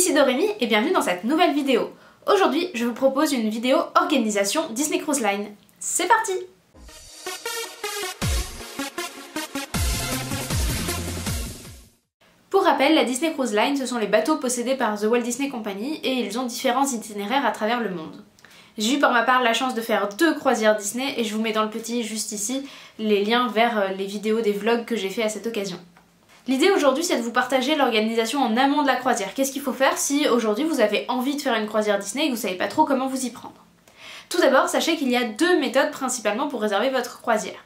Ici Dorémy et bienvenue dans cette nouvelle vidéo. Aujourd'hui, je vous propose une vidéo organisation Disney Cruise Line. C'est parti! Pour rappel, la Disney Cruise Line, ce sont les bateaux possédés par The Walt Disney Company et ils ont différents itinéraires à travers le monde. J'ai eu pour ma part la chance de faire 2 croisières Disney et je vous mets dans le petit juste ici les liens vers les vidéos des vlogs que j'ai fait à cette occasion. L'idée aujourd'hui c'est de vous partager l'organisation en amont de la croisière. Qu'est-ce qu'il faut faire si aujourd'hui vous avez envie de faire une croisière Disney et que vous savez pas trop comment vous y prendre? Tout d'abord, sachez qu'il y a 2 méthodes principalement pour réserver votre croisière.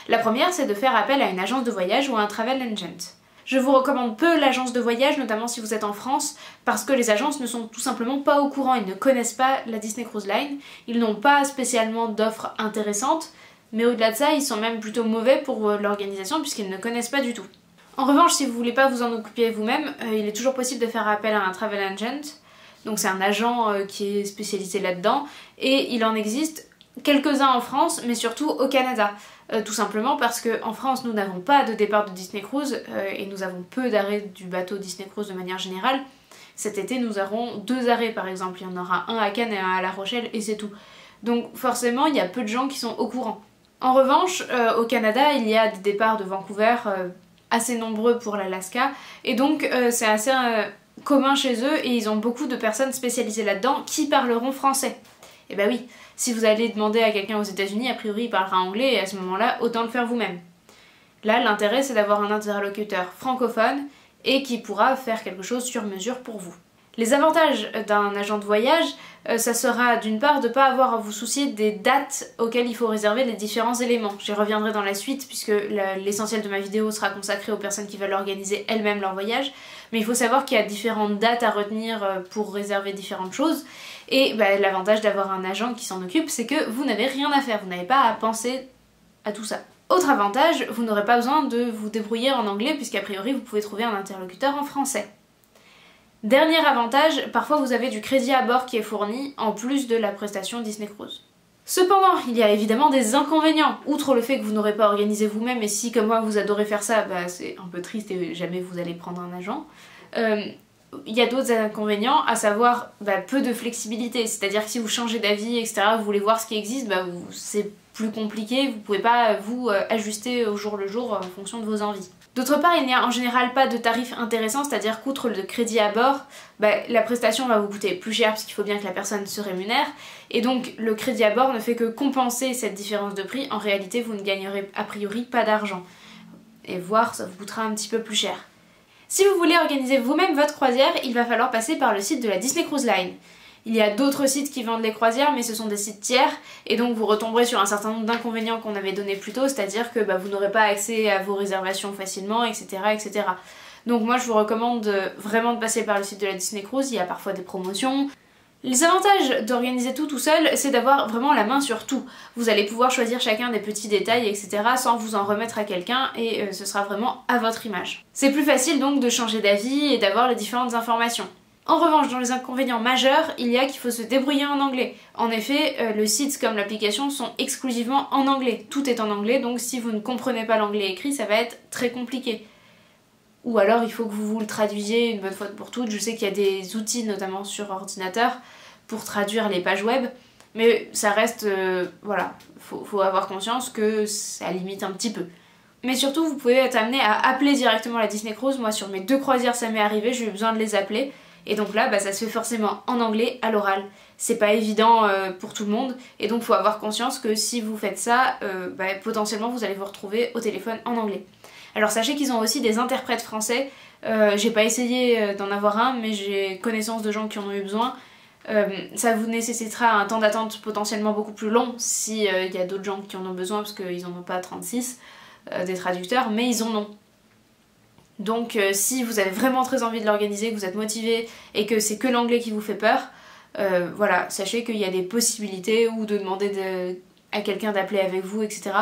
La première c'est de faire appel à une agence de voyage ou à un travel agent. Je vous recommande peu l'agence de voyage, notamment si vous êtes en France, parce que les agences ne sont tout simplement pas au courant, ils ne connaissent pas la Disney Cruise Line, ils n'ont pas spécialement d'offres intéressantes, mais au-delà de ça, ils sont même plutôt mauvais pour l'organisation puisqu'ils ne connaissent pas du tout. En revanche, si vous voulez pas vous en occuper vous-même, il est toujours possible de faire appel à un travel agent, donc c'est un agent qui est spécialisé là-dedans, et il en existe quelques-uns en France, mais surtout au Canada. Tout simplement parce qu'en France, nous n'avons pas de départ de Disney Cruise et nous avons peu d'arrêts du bateau Disney Cruise de manière générale. Cet été, nous aurons 2 arrêts par exemple. Il y en aura un à Cannes et un à La Rochelle et c'est tout. Donc forcément, il y a peu de gens qui sont au courant. En revanche, au Canada, il y a des départs de Vancouver assez nombreux pour l'Alaska et donc c'est assez commun chez eux et ils ont beaucoup de personnes spécialisées là-dedans qui parleront français. Et bah oui, si vous allez demander à quelqu'un aux États-Unis, a priori il parlera anglais et à ce moment-là, autant le faire vous-même. Là, l'intérêt c'est d'avoir un interlocuteur francophone et qui pourra faire quelque chose sur mesure pour vous. Les avantages d'un agent de voyage, ça sera d'une part de ne pas avoir à vous soucier des dates auxquelles il faut réserver les différents éléments. J'y reviendrai dans la suite puisque l'essentiel de ma vidéo sera consacré aux personnes qui veulent organiser elles-mêmes leur voyage. Mais il faut savoir qu'il y a différentes dates à retenir pour réserver différentes choses. Et l'avantage d'avoir un agent qui s'en occupe, c'est que vous n'avez rien à faire, vous n'avez pas à penser à tout ça. Autre avantage, vous n'aurez pas besoin de vous débrouiller en anglais puisqu'a priori vous pouvez trouver un interlocuteur en français. Dernier avantage, parfois vous avez du crédit à bord qui est fourni en plus de la prestation Disney Cruise. Cependant, il y a évidemment des inconvénients. Outre le fait que vous n'aurez pas organisé vous-même et si comme moi vous adorez faire ça, c'est un peu triste et jamais vous allez prendre un agent. Il y a d'autres inconvénients, à savoir peu de flexibilité, c'est-à-dire que si vous changez d'avis, etc., vous voulez voir ce qui existe, c'est plus compliqué, vous pouvez pas vous ajuster au jour le jour en fonction de vos envies. D'autre part, il n'y a en général pas de tarif intéressant, c'est-à-dire qu'outre le crédit à bord, la prestation va vous coûter plus cher parce qu'il faut bien que la personne se rémunère, et donc le crédit à bord ne fait que compenser cette différence de prix, en réalité vous ne gagnerez a priori pas d'argent, et voire ça vous coûtera un petit peu plus cher. Si vous voulez organiser vous-même votre croisière, il va falloir passer par le site de la Disney Cruise Line. Il y a d'autres sites qui vendent les croisières, mais ce sont des sites tiers, et donc vous retomberez sur un certain nombre d'inconvénients qu'on avait donné plus tôt, c'est-à-dire que vous n'aurez pas accès à vos réservations facilement, etc., etc. Donc moi je vous recommande vraiment de passer par le site de la Disney Cruise, il y a parfois des promotions. Les avantages d'organiser tout seul, c'est d'avoir vraiment la main sur tout. Vous allez pouvoir choisir chacun des petits détails, etc. sans vous en remettre à quelqu'un et ce sera vraiment à votre image. C'est plus facile donc de changer d'avis et d'avoir les différentes informations. En revanche, dans les inconvénients majeurs, il y a qu'il faut se débrouiller en anglais. En effet, le site comme l'application sont exclusivement en anglais. Tout est en anglais, donc si vous ne comprenez pas l'anglais écrit, ça va être très compliqué. Ou alors il faut que vous le traduisiez une bonne fois pour toutes. Je sais qu'il y a des outils, notamment sur ordinateur, pour traduire les pages web, mais ça reste, voilà, faut avoir conscience que ça limite un petit peu. Mais surtout, vous pouvez être amené à appeler directement la Disney Cruise. Moi, sur mes 2 croisières, ça m'est arrivé, j'ai eu besoin de les appeler. Et donc là, ça se fait forcément en anglais, à l'oral. C'est pas évident pour tout le monde, et donc faut avoir conscience que si vous faites ça, potentiellement vous allez vous retrouver au téléphone en anglais. Alors sachez qu'ils ont aussi des interprètes français, j'ai pas essayé d'en avoir un, mais j'ai connaissance de gens qui en ont eu besoin. Ça vous nécessitera un temps d'attente potentiellement beaucoup plus long si y a d'autres gens qui en ont besoin, parce qu'ils en ont pas 36, des traducteurs, mais ils en ont. Donc si vous avez vraiment très envie de l'organiser, que vous êtes motivé et que c'est que l'anglais qui vous fait peur, voilà, sachez qu'il y a des possibilités ou de demander à quelqu'un d'appeler avec vous, etc.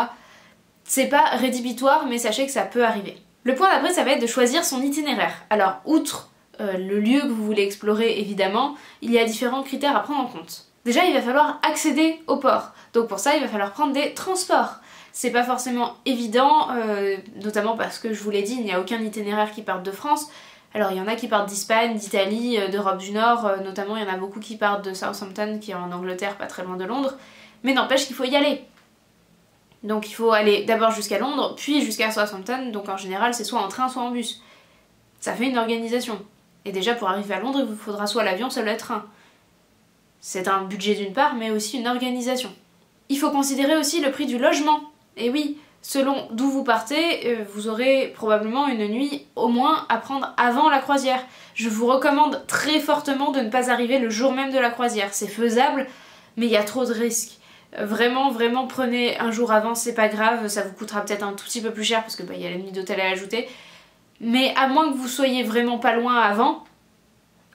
C'est pas rédhibitoire, mais sachez que ça peut arriver. Le point d'après, ça va être de choisir son itinéraire. Alors, outre le lieu que vous voulez explorer, évidemment, il y a différents critères à prendre en compte. Déjà, il va falloir accéder au port. Donc pour ça, il va falloir prendre des transports. C'est pas forcément évident, notamment parce que je vous l'ai dit, il n'y a aucun itinéraire qui parte de France. Alors il y en a qui partent d'Espagne, d'Italie, d'Europe du Nord, notamment il y en a beaucoup qui partent de Southampton qui est en Angleterre, pas très loin de Londres, mais n'empêche qu'il faut y aller. Donc il faut aller d'abord jusqu'à Londres, puis jusqu'à Southampton, donc en général c'est soit en train soit en bus. Ça fait une organisation. Et déjà pour arriver à Londres il vous faudra soit l'avion soit le train. C'est un budget d'une part mais aussi une organisation. Il faut considérer aussi le prix du logement. Et oui, selon d'où vous partez, vous aurez probablement une nuit au moins à prendre avant la croisière. Je vous recommande très fortement de ne pas arriver le jour même de la croisière. C'est faisable, mais il y a trop de risques. Vraiment, vraiment, prenez un jour avant, c'est pas grave, ça vous coûtera peut-être un tout petit peu plus cher parce que y a la nuit d'hôtel à ajouter. Mais à moins que vous soyez vraiment pas loin avant,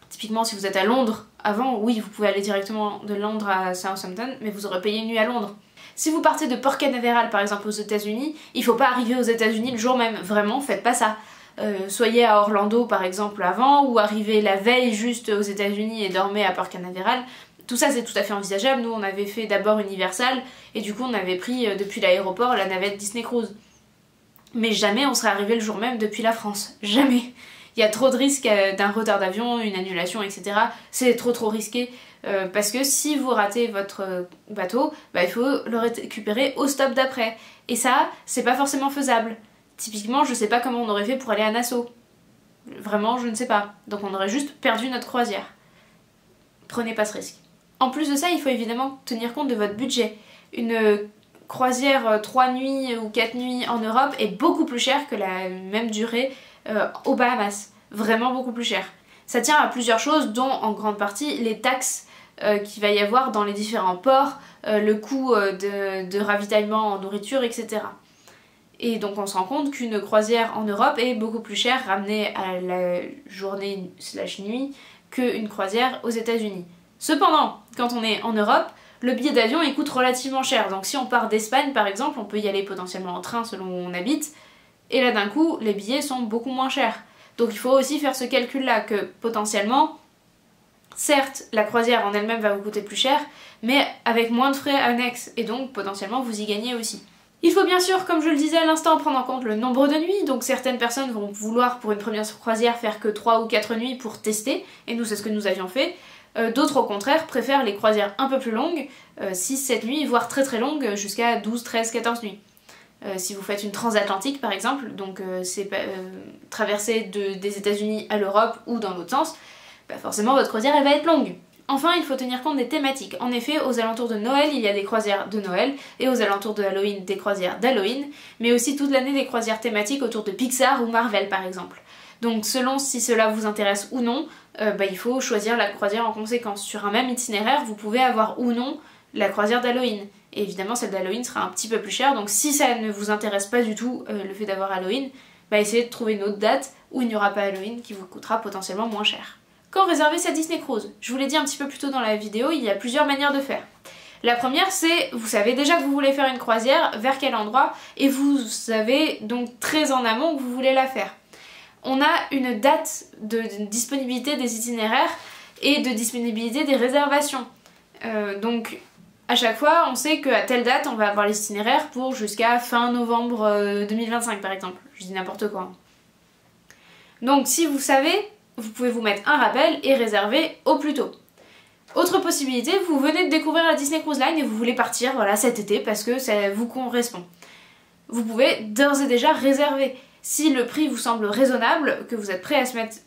typiquement si vous êtes à Londres avant, oui, vous pouvez aller directement de Londres à Southampton, mais vous aurez payé une nuit à Londres. Si vous partez de Port Canaveral par exemple aux États-Unis, il faut pas arriver aux États-Unis le jour même, vraiment, faites pas ça. Soyez à Orlando par exemple avant, ou arrivez la veille juste aux États-Unis et dormez à Port Canaveral. Tout ça c'est tout à fait envisageable. Nous on avait fait d'abord Universal et du coup on avait pris depuis l'aéroport la navette Disney Cruise. Mais jamais on serait arrivé le jour même depuis la France, jamais. Il y a trop de risques d'un retard d'avion, une annulation, etc. C'est trop risqué parce que si vous ratez votre bateau, il faut le récupérer au stop d'après. Et ça, c'est pas forcément faisable. Typiquement, je sais pas comment on aurait fait pour aller à Nassau. Vraiment, je ne sais pas. Donc on aurait juste perdu notre croisière. Prenez pas ce risque. En plus de ça, il faut évidemment tenir compte de votre budget. Une croisière 3 nuits ou 4 nuits en Europe est beaucoup plus chère que la même durée aux Bahamas. Vraiment beaucoup plus cher. Ça tient à plusieurs choses, dont en grande partie les taxes qu'il va y avoir dans les différents ports, le coût de ravitaillement en nourriture, etc. Et donc on se rend compte qu'une croisière en Europe est beaucoup plus chère ramenée à la journée/nuit qu'une croisière aux États-Unis. Cependant, quand on est en Europe, le billet d'avion il coûte relativement cher. Donc si on part d'Espagne par exemple, on peut y aller potentiellement en train selon où on habite, et là d'un coup les billets sont beaucoup moins chers. Donc il faut aussi faire ce calcul là que potentiellement, certes la croisière en elle-même va vous coûter plus cher, mais avec moins de frais annexes, et donc potentiellement vous y gagnez aussi. Il faut bien sûr, comme je le disais à l'instant, prendre en compte le nombre de nuits, donc certaines personnes vont vouloir pour une première croisière faire que 3 ou 4 nuits pour tester, et nous c'est ce que nous avions fait. D'autres au contraire préfèrent les croisières un peu plus longues, 6-7 nuits, voire très longues, jusqu'à 12, 13, 14 nuits. Si vous faites une transatlantique par exemple, donc c'est traverser des États-Unis à l'Europe ou dans l'autre sens, forcément votre croisière elle va être longue. Enfin, il faut tenir compte des thématiques. En effet, aux alentours de Noël, il y a des croisières de Noël, et aux alentours de Halloween, des croisières d'Halloween, mais aussi toute l'année des croisières thématiques autour de Pixar ou Marvel par exemple. Donc selon si cela vous intéresse ou non, il faut choisir la croisière en conséquence. Sur un même itinéraire, vous pouvez avoir ou non la croisière d'Halloween. Et évidemment, celle d'Halloween sera un petit peu plus chère, donc si ça ne vous intéresse pas du tout le fait d'avoir Halloween, essayez de trouver une autre date où il n'y aura pas Halloween qui vous coûtera potentiellement moins cher. Quand réserver sa Disney Cruise? Je vous l'ai dit un petit peu plus tôt dans la vidéo, il y a plusieurs manières de faire. La première c'est, vous savez déjà que vous voulez faire une croisière, vers quel endroit, et vous savez donc très en amont que vous voulez la faire. On a une date de disponibilité des itinéraires et de disponibilité des réservations. Donc à chaque fois on sait qu'à telle date on va avoir les itinéraires pour jusqu'à fin novembre 2025 par exemple. Je dis n'importe quoi. Donc si vous savez, vous pouvez vous mettre un rappel et réserver au plus tôt. Autre possibilité, vous venez de découvrir la Disney Cruise Line et vous voulez partir cet été parce que ça vous correspond. Vous pouvez d'ores et déjà réserver. Si le prix vous semble raisonnable, que vous êtes prêt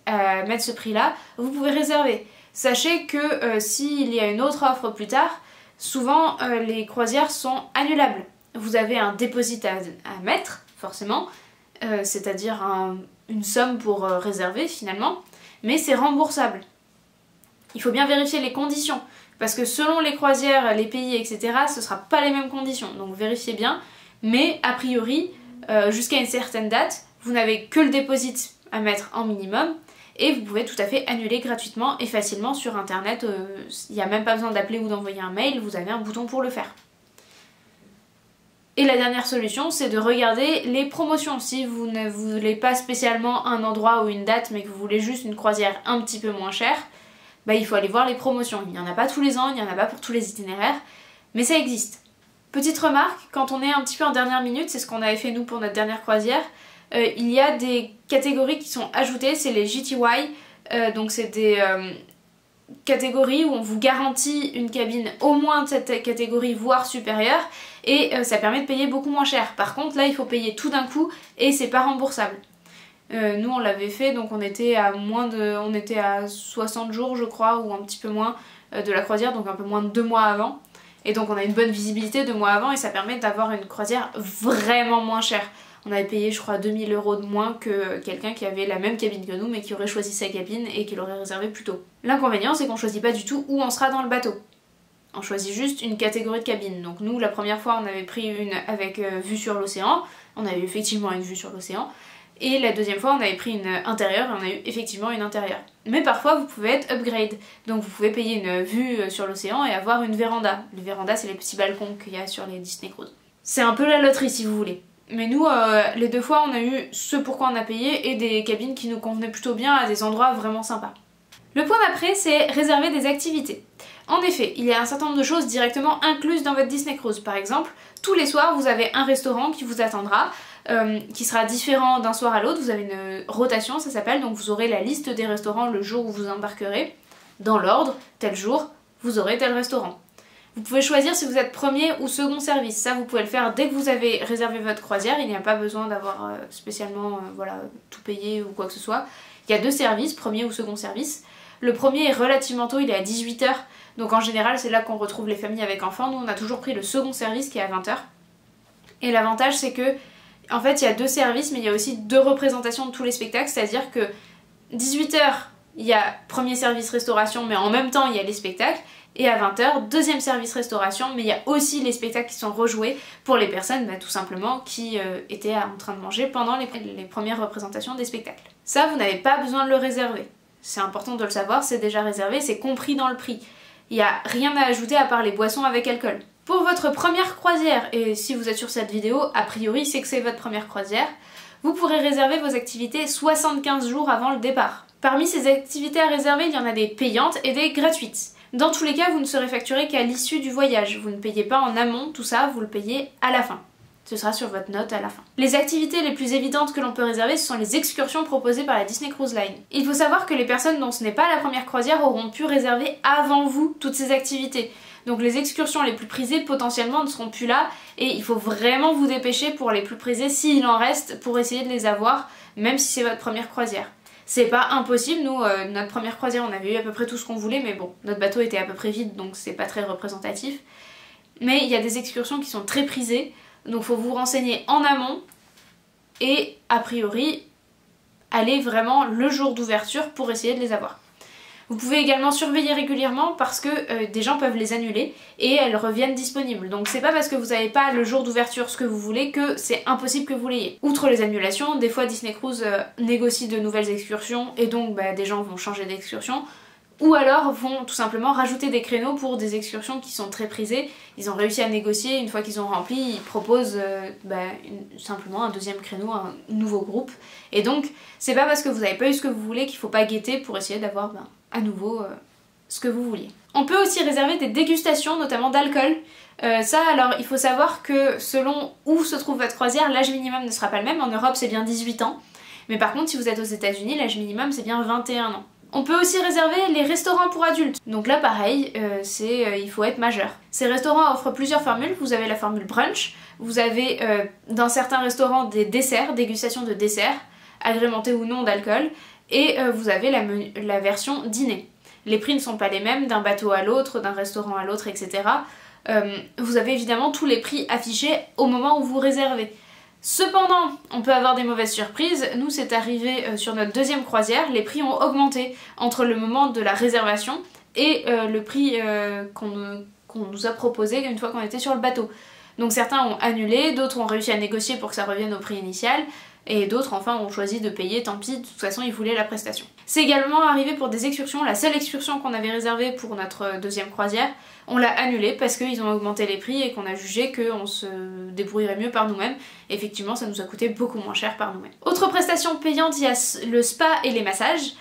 à mettre ce prix-là, vous pouvez réserver. Sachez que s'il y a une autre offre plus tard, souvent les croisières sont annulables. Vous avez un déposit à mettre, forcément, c'est-à-dire une somme pour réserver finalement, mais c'est remboursable. Il faut bien vérifier les conditions, parce que selon les croisières, les pays, etc., ce ne sera pas les mêmes conditions, donc vérifiez bien, mais a priori, jusqu'à une certaine date, vous n'avez que le déposit à mettre en minimum, et vous pouvez tout à fait annuler gratuitement et facilement sur internet, il n'y a même pas besoin d'appeler ou d'envoyer un mail, vous avez un bouton pour le faire. Et la dernière solution, c'est de regarder les promotions. Si vous ne voulez pas spécialement un endroit ou une date, mais que vous voulez juste une croisière un petit peu moins chère, il faut aller voir les promotions. Il n'y en a pas tous les ans, il n'y en a pas pour tous les itinéraires, mais ça existe. Petite remarque, quand on est un petit peu en dernière minute, c'est ce qu'on avait fait nous pour notre dernière croisière, il y a des catégories qui sont ajoutées, c'est les GTY, donc c'est des catégories où on vous garantit une cabine au moins de cette catégorie voire supérieure et ça permet de payer beaucoup moins cher. Par contre là il faut payer tout d'un coup et c'est pas remboursable. Nous on l'avait fait, donc on était à 60 jours je crois, ou un petit peu moins de la croisière, donc un peu moins de 2 mois avant. Et donc on a une bonne visibilité 2 mois avant et ça permet d'avoir une croisière vraiment moins chère. On avait payé je crois 2000 € de moins que quelqu'un qui avait la même cabine que nous mais qui aurait choisi sa cabine et qui l'aurait réservée plus tôt. L'inconvénient c'est qu'on choisit pas du tout où on sera dans le bateau. On choisit juste une catégorie de cabine. Donc nous la première fois on avait pris une avec vue sur l'océan, on avait effectivement une vue sur l'océan. Et la deuxième fois on avait pris une intérieure et on a eu effectivement une intérieure. Mais parfois vous pouvez être upgrade, donc vous pouvez payer une vue sur l'océan et avoir une véranda. Les vérandas c'est les petits balcons qu'il y a sur les Disney Cruise. C'est un peu la loterie si vous voulez. Mais nous, les 2 fois, on a eu ce pourquoi on a payé et des cabines qui nous convenaient plutôt bien à des endroits vraiment sympas. Le point d'après, c'est réserver des activités. En effet, il y a un certain nombre de choses directement incluses dans votre Disney Cruise. Par exemple, tous les soirs, vous avez un restaurant qui vous attendra, qui sera différent d'un soir à l'autre. Vous avez une rotation, ça s'appelle, donc vous aurez la liste des restaurants le jour où vous embarquerez. Dans l'ordre, tel jour, vous aurez tel restaurant. Vous pouvez choisir si vous êtes premier ou second service. Ça, vous pouvez le faire dès que vous avez réservé votre croisière. Il n'y a pas besoin d'avoir spécialement voilà, tout payé ou quoi que ce soit. Il y a 2 services, premier ou second service. Le premier est relativement tôt, il est à 18 h. Donc en général, c'est là qu'on retrouve les familles avec enfants. Nous, on a toujours pris le second service qui est à 20 h. Et l'avantage, c'est que, en fait, il y a 2 services, mais il y a aussi 2 représentations de tous les spectacles. C'est-à-dire que 18 h, il y a premier service restauration, mais en même temps, il y a les spectacles. Et à 20 h, deuxième service restauration, mais il y a aussi les spectacles qui sont rejoués pour les personnes tout simplement qui étaient en train de manger pendant les premières représentations des spectacles. Ça, vous n'avez pas besoin de le réserver. C'est important de le savoir, c'est déjà réservé, c'est compris dans le prix. Il n'y a rien à ajouter à part les boissons avec alcool. Pour votre première croisière, et si vous êtes sur cette vidéo, a priori c'est que c'est votre première croisière, vous pourrez réserver vos activités 75 jours avant le départ. Parmi ces activités à réserver, il y en a des payantes et des gratuites. Dans tous les cas, vous ne serez facturé qu'à l'issue du voyage. Vous ne payez pas en amont, tout ça, vous le payez à la fin. Ce sera sur votre note à la fin. Les activités les plus évidentes que l'on peut réserver, ce sont les excursions proposées par la Disney Cruise Line. Il faut savoir que les personnes dont ce n'est pas la première croisière auront pu réserver avant vous toutes ces activités. Donc les excursions les plus prisées potentiellement ne seront plus là et il faut vraiment vous dépêcher pour les plus prisées s'il en reste pour essayer de les avoir, même si c'est votre première croisière. C'est pas impossible, nous, notre première croisière, on avait eu à peu près tout ce qu'on voulait, mais bon, notre bateau était à peu près vide, donc c'est pas très représentatif. Mais il y a des excursions qui sont très prisées, donc faut vous renseigner en amont, et a priori, aller vraiment le jour d'ouverture pour essayer de les avoir. Vous pouvez également surveiller régulièrement parce que des gens peuvent les annuler et elles reviennent disponibles. Donc c'est pas parce que vous n'avez pas le jour d'ouverture ce que vous voulez que c'est impossible que vous l'ayez. Outre les annulations, des fois Disney Cruise négocie de nouvelles excursions et donc des gens vont changer d'excursion. Ou alors vont tout simplement rajouter des créneaux pour des excursions qui sont très prisées. Ils ont réussi à négocier, une fois qu'ils ont rempli, ils proposent simplement un deuxième créneau, un nouveau groupe. Et donc, c'est pas parce que vous n'avez pas eu ce que vous voulez qu'il faut pas guetter pour essayer d'avoir à nouveau ce que vous vouliez. On peut aussi réserver des dégustations, notamment d'alcool. Ça, alors, il faut savoir que selon où se trouve votre croisière, l'âge minimum ne sera pas le même. En Europe, c'est bien 18 ans. Mais par contre, si vous êtes aux États-Unis, l'âge minimum, c'est bien 21 ans. On peut aussi réserver les restaurants pour adultes. Donc là pareil, il faut être majeur. Ces restaurants offrent plusieurs formules. Vous avez la formule brunch, vous avez dans certains restaurants des desserts, dégustation de desserts, agrémentés ou non d'alcool, et vous avez la version dîner. Les prix ne sont pas les mêmes d'un bateau à l'autre, d'un restaurant à l'autre, etc. Vous avez évidemment tous les prix affichés au moment où vous réservez. Cependant, on peut avoir des mauvaises surprises. Nous, c'est arrivé sur notre deuxième croisière, les prix ont augmenté entre le moment de la réservation et le prix qu'on nous a proposé une fois qu'on était sur le bateau. Donc certains ont annulé, d'autres ont réussi à négocier pour que ça revienne au prix initial, et d'autres enfin ont choisi de payer, tant pis, de toute façon ils voulaient la prestation. C'est également arrivé pour des excursions, la seule excursion qu'on avait réservée pour notre deuxième croisière, on l'a annulée parce qu'ils ont augmenté les prix et qu'on a jugé qu'on se débrouillerait mieux par nous-mêmes. Effectivement, ça nous a coûté beaucoup moins cher par nous-mêmes. Autre prestation payante, il y a le spa et les massages.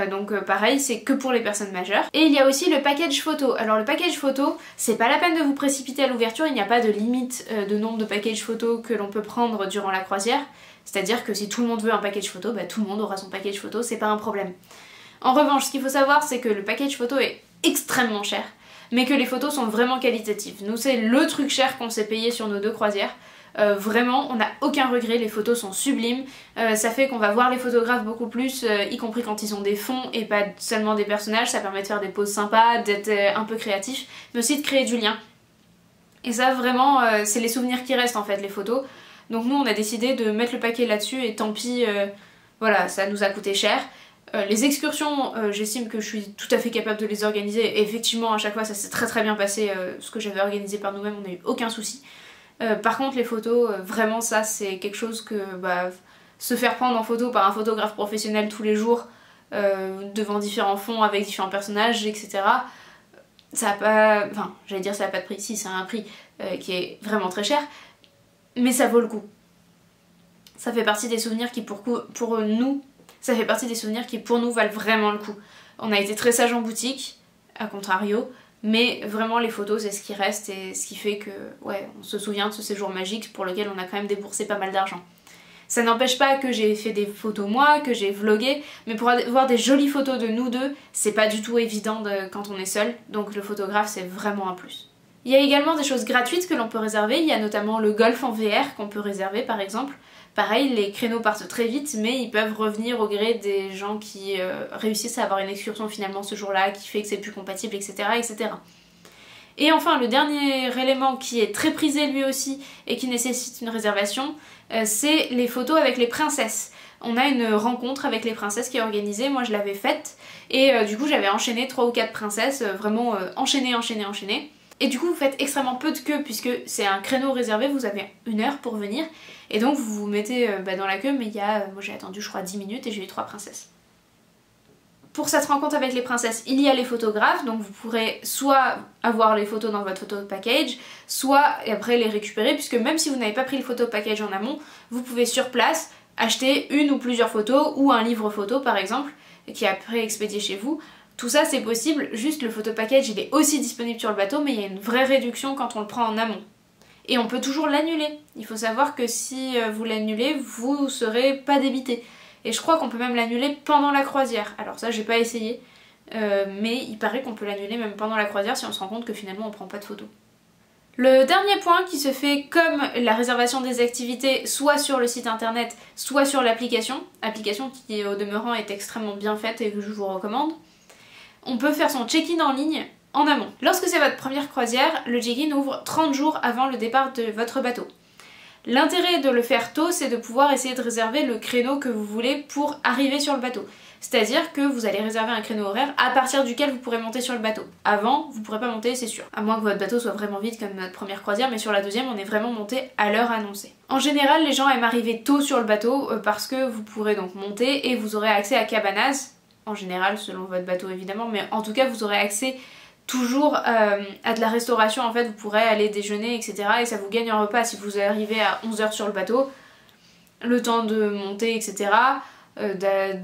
Donc pareil, c'est que pour les personnes majeures. Et il y a aussi le package photo. Alors le package photo, c'est pas la peine de vous précipiter à l'ouverture, il n'y a pas de limite de nombre de packages photo que l'on peut prendre durant la croisière. C'est-à-dire que si tout le monde veut un package photo, bah tout le monde aura son package photo, c'est pas un problème. En revanche, ce qu'il faut savoir, c'est que le package photo est extrêmement cher, mais que les photos sont vraiment qualitatives. Nous, c'est le truc cher qu'on s'est payé sur nos 2 croisières. Vraiment, on n'a aucun regret, les photos sont sublimes, ça fait qu'on va voir les photographes beaucoup plus, y compris quand ils ont des fonds et pas seulement des personnages, ça permet de faire des poses sympas, d'être un peu créatif, mais aussi de créer du lien. Et ça vraiment, c'est les souvenirs qui restent en fait, les photos. Donc nous on a décidé de mettre le paquet là-dessus et tant pis, voilà, ça nous a coûté cher. Les excursions, j'estime que je suis tout à fait capable de les organiser, et effectivement à chaque fois ça s'est très bien passé, ce que j'avais organisé par nous-mêmes, on n'a eu aucun souci. Par contre les photos, vraiment ça c'est quelque chose que se faire prendre en photo par un photographe professionnel tous les jours devant différents fonds avec différents personnages, etc. Ça a pas... Enfin, j'allais dire ça a pas de prix, si ça a un prix qui est vraiment très cher, mais ça vaut le coup. Ça fait partie des souvenirs qui pour nous, ça fait partie des souvenirs qui pour nous valent vraiment le coup. On a été très sages en boutique, à contrario, mais vraiment les photos c'est ce qui reste et ce qui fait que ouais, on se souvient de ce séjour magique pour lequel on a quand même déboursé pas mal d'argent. Ça n'empêche pas que j'ai fait des photos moi, que j'ai vlogué, mais pour avoir des jolies photos de nous deux, c'est pas du tout évident quand on est seul, donc le photographe c'est vraiment un plus. Il y a également des choses gratuites que l'on peut réserver, il y a notamment le golf en VR qu'on peut réserver par exemple. Pareil, les créneaux partent très vite, mais ils peuvent revenir au gré des gens qui réussissent à avoir une excursion finalement ce jour-là, qui fait que c'est plus compatible, etc., etc. Et enfin, le dernier élément qui est très prisé lui aussi et qui nécessite une réservation, c'est les photos avec les princesses. On a une rencontre avec les princesses qui est organisée, moi je l'avais faite, et du coup j'avais enchaîné 3 ou 4 princesses, vraiment enchaînées. Et du coup vous faites extrêmement peu de queue puisque c'est un créneau réservé, vous avez 1 heure pour venir, et donc vous vous mettez dans la queue, mais il y a, moi j'ai attendu je crois 10 minutes et j'ai eu 3 princesses. Pour cette rencontre avec les princesses, il y a les photographes, donc vous pourrez soit avoir les photos dans votre photo package, soit et après les récupérer, puisque même si vous n'avez pas pris le photo package en amont, vous pouvez sur place acheter une ou plusieurs photos, ou un livre photo par exemple, qui est après expédié chez vous. Tout ça c'est possible, juste le photo package il est aussi disponible sur le bateau, mais il y a une vraie réduction quand on le prend en amont. Et on peut toujours l'annuler. Il faut savoir que si vous l'annulez, vous ne serez pas débité. Et je crois qu'on peut même l'annuler pendant la croisière. Alors ça j'ai pas essayé, mais il paraît qu'on peut l'annuler même pendant la croisière si on se rend compte que finalement on prend pas de photos. Le dernier point qui se fait comme la réservation des activités, soit sur le site internet, soit sur l'application qui au demeurant est extrêmement bien faite et que je vous recommande. On peut faire son check-in en ligne en amont. Lorsque c'est votre première croisière, le check-in ouvre 30 jours avant le départ de votre bateau. L'intérêt de le faire tôt, c'est de pouvoir essayer de réserver le créneau que vous voulez pour arriver sur le bateau. C'est-à-dire que vous allez réserver un créneau horaire à partir duquel vous pourrez monter sur le bateau. Avant, vous ne pourrez pas monter, c'est sûr. À moins que votre bateau soit vraiment vide comme notre première croisière, mais sur la deuxième, on est vraiment monté à l'heure annoncée. En général, les gens aiment arriver tôt sur le bateau parce que vous pourrez donc monter et vous aurez accès à cabanas. En général, selon votre bateau évidemment, mais en tout cas, vous aurez accès toujours à de la restauration. En fait, vous pourrez aller déjeuner, etc. Et ça vous gagne un repas si vous arrivez à 11h sur le bateau, le temps de monter, etc. De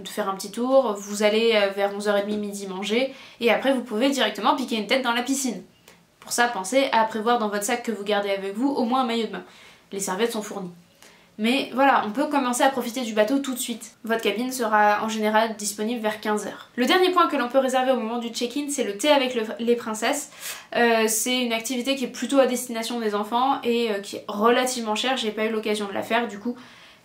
faire un petit tour, vous allez vers 11h30 midi manger, et après vous pouvez directement piquer une tête dans la piscine. Pour ça, pensez à prévoir dans votre sac que vous gardez avec vous au moins un maillot de bain. Les serviettes sont fournies. Mais voilà, on peut commencer à profiter du bateau tout de suite. Votre cabine sera en général disponible vers 15h. Le dernier point que l'on peut réserver au moment du check-in, c'est le thé avec les princesses. C'est une activité qui est plutôt à destination des enfants et qui est relativement chère. J'ai pas eu l'occasion de la faire du coup.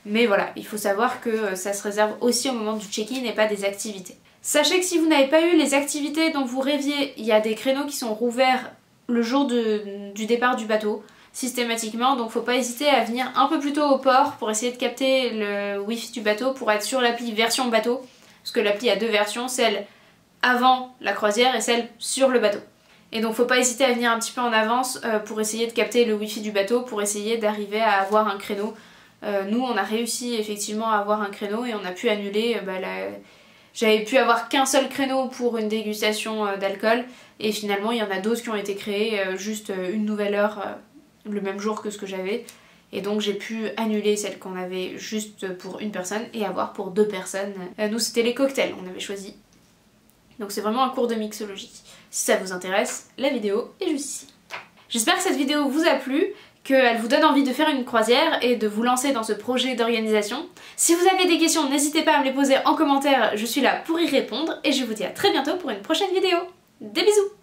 Mais voilà, il faut savoir que ça se réserve aussi au moment du check-in et pas des activités. Sachez que si vous n'avez pas eu les activités dont vous rêviez, il y a des créneaux qui sont rouverts le jour du départ du bateau. Systématiquement, donc faut pas hésiter à venir un peu plus tôt au port pour essayer de capter le wifi du bateau pour être sur l'appli version bateau, parce que l'appli a 2 versions, celle avant la croisière et celle sur le bateau. Et donc faut pas hésiter à venir un petit peu en avance pour essayer de capter le wifi du bateau, pour essayer d'arriver à avoir un créneau. Nous on a réussi effectivement à avoir un créneau et on a pu annuler, j'avais pu avoir qu'un seul créneau pour une dégustation d'alcool, et finalement il y en a d'autres qui ont été créés juste une nouvelle heure le même jour que ce que j'avais, Et donc j'ai pu annuler celle qu'on avait juste pour une personne et avoir pour 2 personnes. Nous c'était les cocktails, on avait choisi. Donc c'est vraiment un cours de mixologie. Si ça vous intéresse, la vidéo est juste ici. J'espère que cette vidéo vous a plu, qu'elle vous donne envie de faire une croisière et de vous lancer dans ce projet d'organisation. Si vous avez des questions, n'hésitez pas à me les poser en commentaire, je suis là pour y répondre et je vous dis à très bientôt pour une prochaine vidéo. Des bisous!